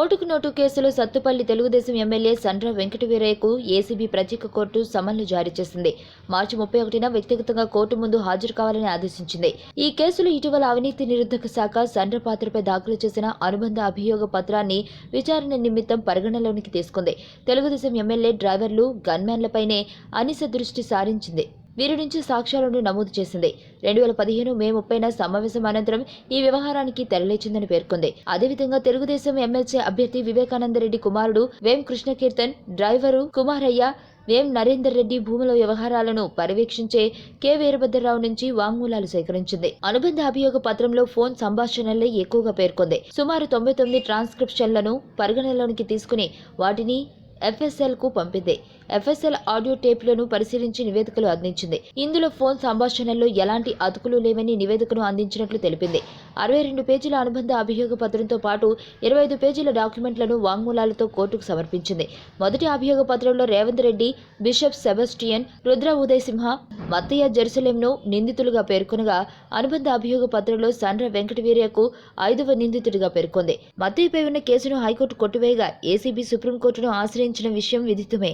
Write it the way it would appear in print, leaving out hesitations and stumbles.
ఓటుకు నోటు కేసులో Sathupalli Telugu Desam MLA Sandra వెంకటవీరయ్యకు ACB ప్రత్యేక కోర్టు సమన్లు జారీ చేసింది. మార్చి 31న వ్యక్తిగతంగా కోర్టు ముందు హాజరు కావాలని ఆదేశించింది. ఈ కేసులో ఇటీవల అవినీతి నిరోధక శాఖ సండ్ర పాత్రపై దాఖలు చేసిన అనుబంధ అభియోగ పత్రాన్ని విచారణ నిమిత్తం పరిగణనలోకి తీసుకుంది. తెలుగుదేశం ఎమ్మెల్యే డ్రైవర్లు, గన్మ్యాన్లపైనే అనిస దృష్టి సారించింది. వీరి నుంచి సాక్ష్యాలను నమోదు చేసింది. 2015 మే 30న సమావేశం అనంతరం ఈ వ్యవహారానికి తెరలేచిందని పేర్కొంది. అదేవిధంగా తెలుగుదేశం ఎమ్మెల్సీ అభ్యర్థి వివేకానందరెడ్డి కుమారుడు వేం కృష్ణకీర్తన్, డ్రైవరు కుమారయ్య, వేం నరేందర్ రెడ్డి భూముల వ్యవహారాలను పర్యవేక్షించే కె వీరభద్రరావు నుంచి వాంగ్మూలాలు సేకరించింది. అనుబంధ అభియోగ పత్రంలో ఫోన్ సంభాషణలే ఎక్కువగా పేర్కొంది. సుమారు 99 ట్రాన్స్క్రిప్షన్లను పరిగణనలోకి తీసుకుని వాటిని FSL కు పంపింది. FSL ఆడియో టేప్లను పరిశీలించి నివేదికలు అందించింది. ఇందులో ఫోన్ సంభాషణల్లో ఎలాంటి అతుకులు లేవని నివేదికను అందించినట్లు తెలిపింది. 62 పేజీల అనుబంధ అభియోగ పత్రంతో పాటు 25 పేజీల డాక్యుమెంట్లను వాంగ్మూలాలతో కోర్టుకు సమర్పించింది. మొదటి అభియోగ పత్రంలో రేవంత్ రెడ్డి, బిషప్ సెబస్టియన్, రుద్ర ఉదయ్ సింహ, మత్తయ్య జెరూసలేంను నిందితులుగా పేర్కొనగా, అనుబంధ అభియోగ పత్రంలో సండ్ర వెంకటవీరయ్యకు 5వ నిందితుడిగా పేర్కొంది. మత్తయ్యపై ఉన్న కేసును హైకోర్టు కొట్టివేయగా ఏసీబీ సుప్రీంకోర్టును ఆశ్రయించిన విషయం విదితమే.